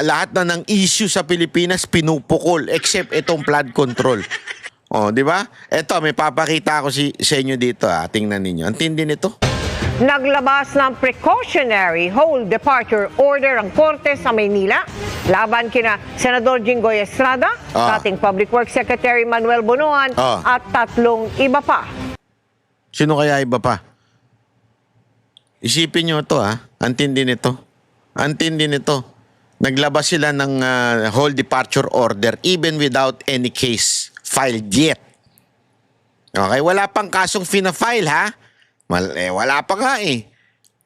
Lahat na ng issue sa Pilipinas pinupukol except itong flood control. Oh, di ba? Ito, may papakita ako sa inyo dito. Tingnan ninyo. Ang tindi nito. Naglabas ng precautionary hold departure order ang Korte sa Maynila laban kina Senador Jinggoy Estrada, dating Public Works Secretary Manuel Bonoan at 3 iba pa. Sino kaya iba pa? Isipin nyo ito, ang tindi nito. Ang tindi nito. Naglabas sila ng hold departure order even without any case filed yet. Okay, wala pang kasong fina-file, ha? Wala pa nga eh.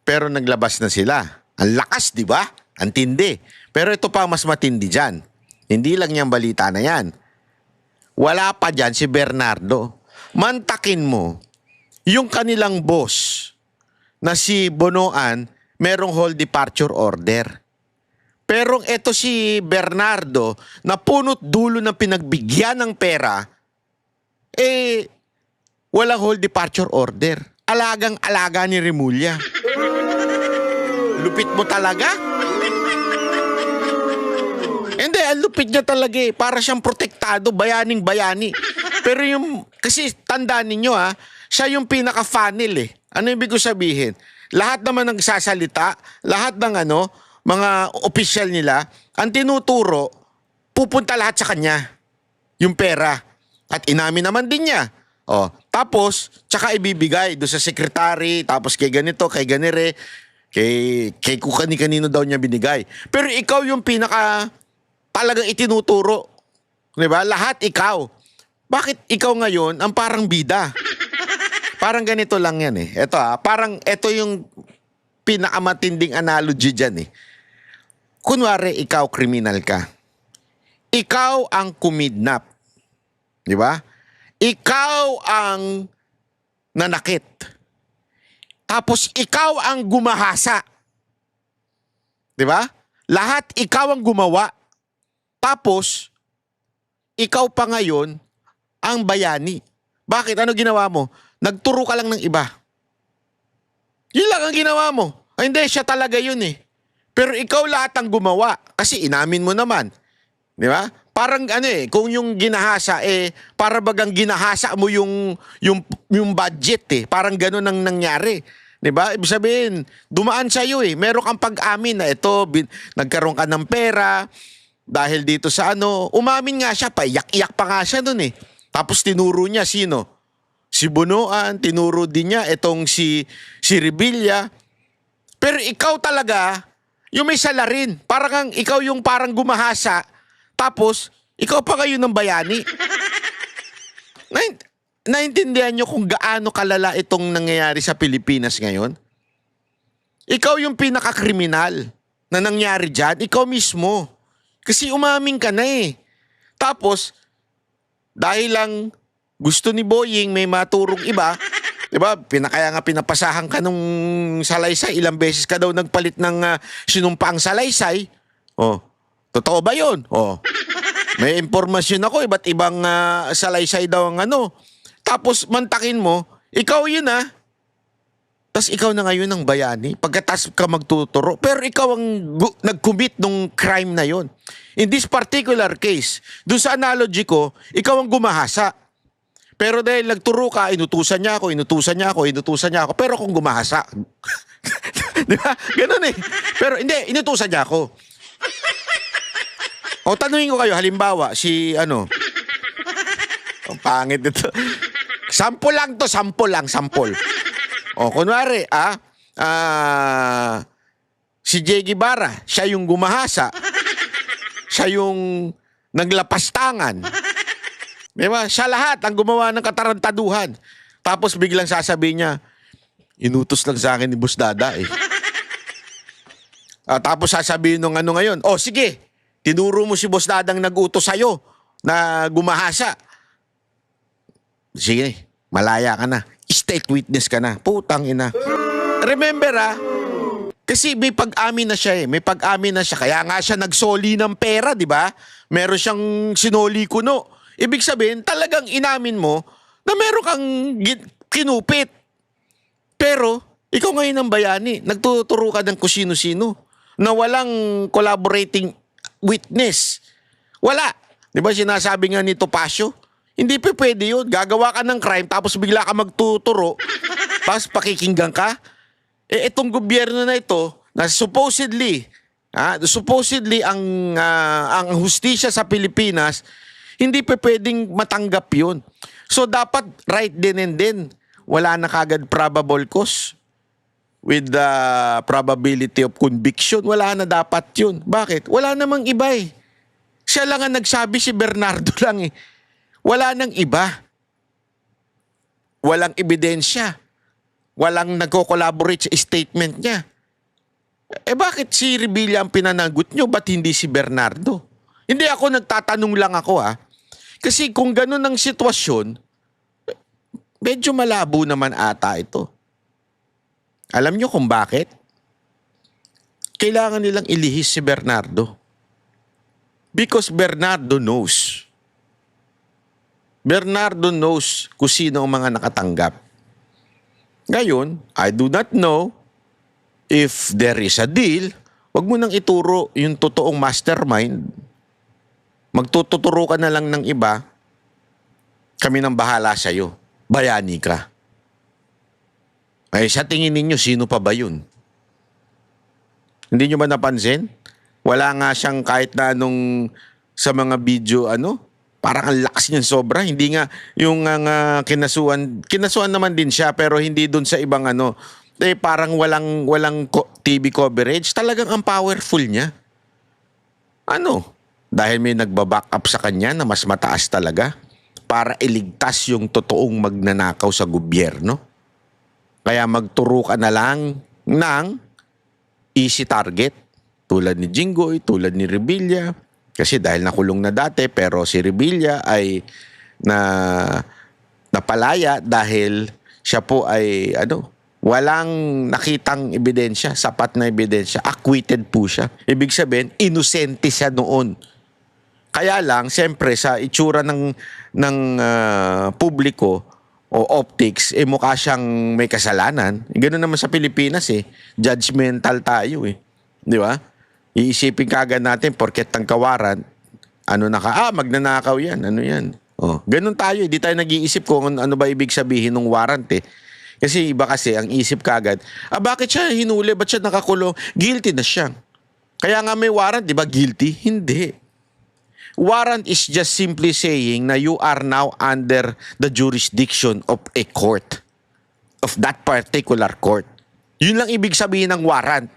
Pero naglabas na sila. Ang lakas, di ba? Ang tindi. Pero ito pa mas matindi dyan. Hindi lang niyang balita na yan. Wala pa dyan si Bernardo. Mantakin mo, yung kanilang boss na si Bonoan, merong hold departure order. Pero ito si Bernardo, na punot dulo ng pinagbigyan ng pera, walang hold departure order. Alagang-alaga ni Remulla. Lupit mo talaga? Hindi, ang lupit niya talaga eh. Para siyang protektado, bayaning-bayani. Pero kasi tandaan ninyo siya yung pinaka-funnel eh. Ano ibig ko sabihin? Lahat naman nagsasalita, lahat ng mga opisyal nila, ang tinuturo, pupunta lahat sa kanya. Yung pera. At inamin naman din niya. Tapos, tsaka ibibigay doon sa sekretary, tapos kay ganito, kay ganire, kay kani-kanino daw niya binigay. Pero ikaw yung pinaka talagang itinuturo. Diba? Lahat ikaw. Bakit ikaw ngayon ang parang bida? Parang ganito lang yan eh. Parang ito yung pinakamatinding analogy dyan eh. Kunwari, ikaw kriminal ka. Ikaw ang kumidnap. Diba? Ikaw ang nanakit. Tapos ikaw ang gumahasa. 'Di ba? Lahat ikaw ang gumawa. Tapos ikaw pa ngayon ang bayani. Bakit? Ano ginawa mo? Nagturo ka lang ng iba. Yun lang ang ginawa mo. Hindi, siya talaga yun eh. Pero ikaw lahat ang gumawa. Kasi inamin mo naman. 'Di ba? Parang kung yung ginahasa para bagang ginahasa mo yung budget eh. Parang gano'n ang nangyari. 'Di ba? Ibig sabihin, dumaan sa iyo eh. Meron kang pag-amin na ito, nagkaroon ka ng pera dahil dito sa umamin nga siya, paiyak-iyak pa nga siya doon eh. Tapos tinuro niya sino? Si Bonoan, tinuro din niya itong si Revilla. Pero ikaw talaga, yung may salarin. Parang ikaw yung parang gumahasa. Tapos, ikaw pa kayo ng bayani. Naintindihan nyo kung gaano kalala itong nangyayari sa Pilipinas ngayon? Ikaw yung pinakakriminal na nangyari dyan. Ikaw mismo. Kasi umamin ka na eh. Tapos, dahil lang gusto ni Boying may maturong iba, diba? Kaya nga pinapasahan ka nung salaysay. Ilang beses ka daw nagpalit ng sinumpaang salaysay. Totoo ba yun? May impormasyon ako, iba't ibang salaysay daw ang Tapos mantakin mo, ikaw yun Tapos ikaw na ngayon ang bayani, pagkatas ka magtuturo. Pero ikaw ang nag-commit nung crime na yun. In this particular case, dun sa analogy ko, ikaw ang gumahasa. Pero dahil nagturo ka, inutusan niya ako. Pero kung gumahasa, di ba? Ganun eh. Pero hindi, inutusan niya ako. Tanungin ko kayo, halimbawa, ang pangit nito. Sample lang to, sample. Kunwari, si Jay Guevara, siya yung gumahasa. Siya yung naglapastangan. Diba? Siya lahat ang gumawa ng katarantaduhan. Tapos biglang sasabihin niya, inutos lang sa akin ni Boss Dada eh. Tapos sasabihin nung ngayon, sige, tinuro mo si Boss Dadang nag-utos sa'yo na gumahasa. Sige, malaya ka na. State witness ka na. Putang ina. Remember kasi may pag-amin na siya eh. May pag-amin na siya. Kaya nga siya nagsoli ng pera, di ba? Meron siyang sinoli kuno. Ibig sabihin, talagang inamin mo na meron kang kinupit. Pero, ikaw ngayon ang bayani. Nagtuturo ka ng kung sino-sino na walang collaborating witness. Wala. Di ba sinasabi nga ni Topacio? Hindi pa pwede yun. Gagawa ka ng crime tapos bigla ka magtuturo tapos pakikinggan ka. Itong gobyerno na ito na supposedly ang hustisya sa Pilipinas, hindi pa pwedeng matanggap yun. So dapat right then and then, wala na kagad probable cause with the probability of conviction. Wala na dapat yun. Bakit? Wala namang iba eh. Siya lang ang nagsabi, si Bernardo lang eh. Wala nang iba. Walang ebidensya. Walang nagko-collaborate sa statement niya. Bakit si Revilla ang pinanagot nyo? Ba't hindi si Bernardo? Hindi ako nagtatanong lang ako Kasi kung ganun ang sitwasyon, medyo malabo naman ata ito. Alam nyo kung bakit? Kailangan nilang ilihis si Bernardo. Because Bernardo knows. Bernardo knows kung sino ang mga nakatanggap. Ngayon, I do not know if there is a deal. Wag mo nang ituro yung totoong mastermind. Magtuturo ka na lang ng iba. Kami nang bahala sa'yo. Bayani ka. Ay, sa tingin ninyo, sino pa ba yun? Hindi nyo ba napansin? Wala nga siyang kahit na anong sa mga video, parang ang lakas niyan sobra. Hindi nga yung kinasuan naman din siya pero hindi dun sa ibang parang walang TV coverage. Talagang ang powerful niya. Dahil may nagbaback up sa kanya na mas mataas talaga para iligtas yung totoong magnanakaw sa gobyerno. Kaya magturo ka na lang ng easy target tulad ni Jinggoy, tulad ni Revilla. Kasi dahil nakulong na dati pero si Revilla ay napalaya dahil siya po ay walang nakitang ebidensya, sapat na ebidensya, acquitted po siya. Ibig sabihin, inosente siya noon. Kaya lang, siyempre sa itsura ng publiko o optics, mukha siyang may kasalanan. Ganoon naman sa Pilipinas judgmental tayo Di ba? Iisipin kagad natin porket tangkawaran, magnanakaw yan, yan. Ganun tayo, di tayo nag-iisip kung ano ba ibig sabihin ng warrant Kasi iba kasi, ang isip kagad, bakit siya hinuli, ba't siya nakakulong? Guilty na siya. Kaya nga may warrant, di ba guilty? Hindi. Warrant is just simply saying na you are now under the jurisdiction of a court, of that particular court. Yun lang ibig sabihin ng warrant.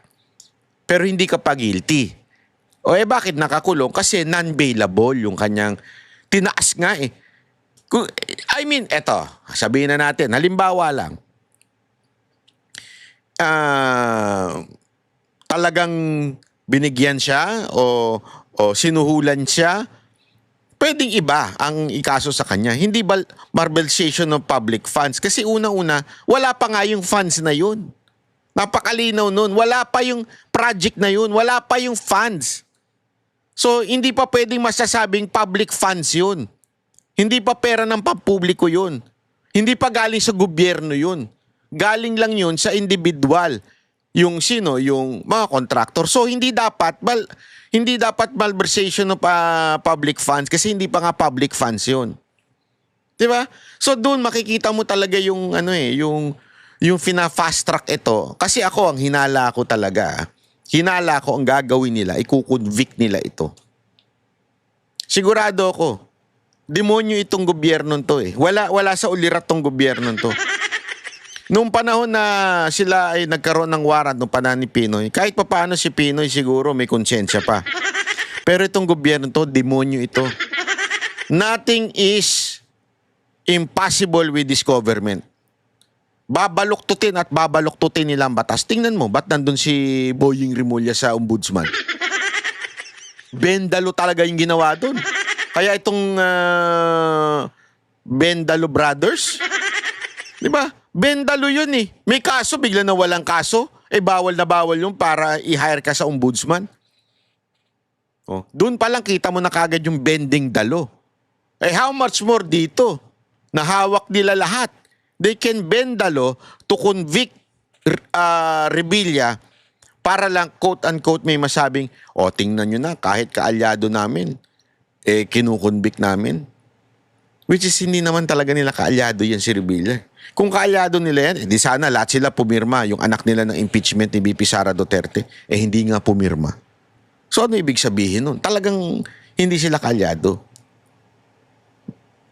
Pero hindi ka pa guilty. Bakit nakakulong? Kasi non-bailable yung kanyang tinaas nga eto, sabihin na natin, halimbawa lang, talagang binigyan siya o sinuhulan siya, pwedeng iba ang ikaso sa kanya. Hindi malversation of public funds. Kasi unang-una, wala pa nga yung funds na yun. Napakalinaw nun. Wala pa yung project na yun. Wala pa yung funds. So, hindi pa pwedeng masasabing public funds yun. Hindi pa pera ng pampubliko yun. Hindi pa galing sa gobyerno yun. Galing lang yun sa individual. Yung yung mga contractor. So, hindi dapat malversation of public funds kasi hindi pa nga public funds yun. Diba? So, doon makikita mo talaga yung yung fina-fast track ito, kasi ako ang hinala ko talaga. Hinala ko ang gagawin nila, ikukonvict nila ito. Sigurado ako, demonyo itong gobyerno to Wala sa ulirat tong gobyerno to. Noong panahon na sila ay nagkaroon ng warrant noong panahon ni Pinoy, kahit papaano si Pinoy siguro may konsensya pa. Pero itong gobyerno to, demonyo ito. Nothing is impossible with this government. Babaluktutin at babaluktutin nila ang batas. Tingnan mo, ba't nandun si Boying Rimulya sa ombudsman? Bendalo talaga yung ginawa dun. Kaya itong Bendalo Brothers, di ba? Bendalo yun May kaso, bigla na walang kaso. Bawal na bawal yun para i-hire ka sa ombudsman. Doon pa lang kita mo na kagad yung bending dalo. How much more dito? Nahawak nila lahat. They can bend the law to convict Revilla para lang quote-unquote may masabing, o tingnan nyo na, kahit kaalyado namin, kinukonvict namin. Which is hindi naman talaga nila kaalyado yan si Revilla. Kung kaalyado nila yan, di sana lahat sila pumirma, yung anak nila ng impeachment ni VP Sara Duterte, hindi nga pumirma. So ano ibig sabihin nun? Talagang hindi sila kaalyado.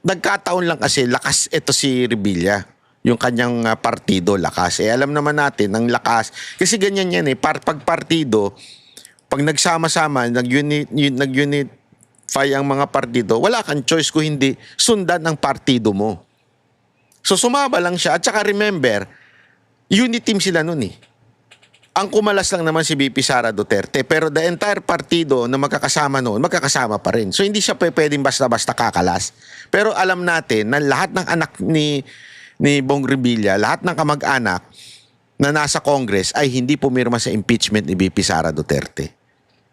Nagkataon lang kasi lakas ito si Revilla. Yung kanyang partido, lakas. Alam naman natin, ang lakas. Kasi ganyan yan pag partido, pag nagsama-sama, nag-unify ang mga partido, wala kang choice kung hindi sundan ang partido mo. So sumaba lang siya. At saka remember, unity team sila nun Ang kumalas lang naman si VP Sara Duterte, pero the entire partido na magkakasama noon, magkakasama pa rin. So hindi siya pwedeng basta-basta kakalas. Pero alam natin na lahat ng anak ni Bong Revilla, lahat ng kamag-anak na nasa Congress ay hindi pumirma sa impeachment ni VP Sara Duterte.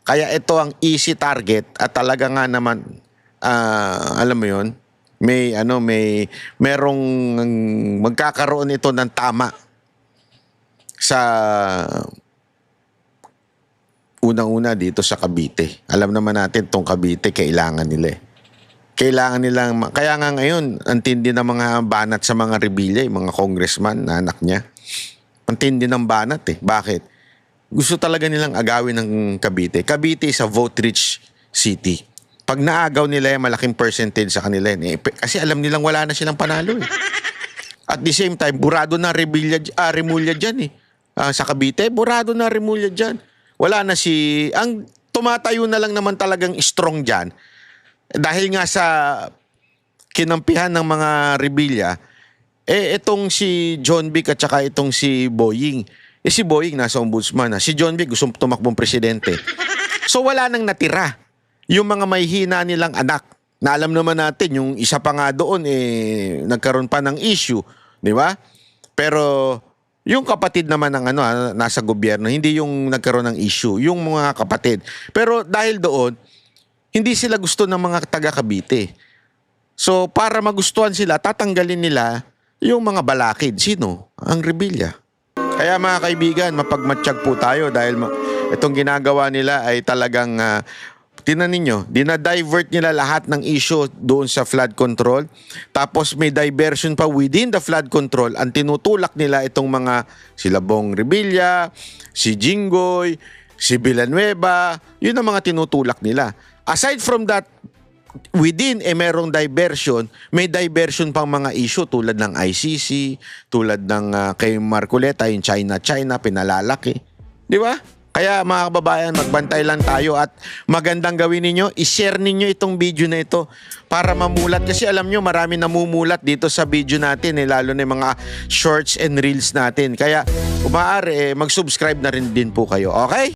Kaya ito ang easy target at talaga nga naman, alam mo yun, merong magkakaroon ito ng tama sa unang-una dito sa Cavite. Alam naman natin tong Cavite, kailangan nila Kailangan nilang, kaya nga ngayon, ang tindi ng mga banat sa mga Revilla, mga congressman na anak niya. Ang tindi ng banat Bakit? Gusto talaga nilang agawin ng Cavite. Cavite is a vote-rich city. Pag naagaw nila malaking percentage sa kanila kasi alam nilang wala na silang panalo At the same time, burado na Remulla dyan sa Cavite, burado na Remulla dyan. Wala na ang tumatayo na lang naman talagang strong dyan. Dahil nga sa kinampihan ng mga Revilla, itong si John Vic at saka itong si Boying. Si Boying nasa ombudsman Si John Vic gusto tumakbong presidente. So wala nang natira. Yung mga may hina nilang anak. Na alam naman natin, yung isa pa nga doon, nagkaroon pa ng issue. Di ba? Pero yung kapatid naman ng nasa gobyerno, hindi yung nagkaroon ng issue. Yung mga kapatid. Pero dahil doon, hindi sila gusto ng mga taga Cavite. So para magustuhan sila, tatanggalin nila yung mga balakid. Sino? Ang Revilla. Kaya mga kaibigan, mapagmatsyag po tayo dahil itong ginagawa nila ay talagang tinan ninyo, dinadivert nila lahat ng issue doon sa flood control. Tapos may diversion pa within the flood control. Ang tinutulak nila itong mga sila Bong Revilla, si Jinggoy, si Villanueva. Yun ang mga tinutulak nila. Aside from that, within merong diversion, may diversion pang mga issue tulad ng ICC, tulad ng kay Marcoleta, yung China, pinalalaki. Di ba? Kaya mga kababayan, magbantay lang tayo at magandang gawin ninyo, i-share ninyo itong video na ito para mamulat. Kasi alam nyo, marami namumulat dito sa video natin, lalo na yung mga shorts and reels natin. Kaya kung maaari, mag-subscribe na rin din po kayo, okay?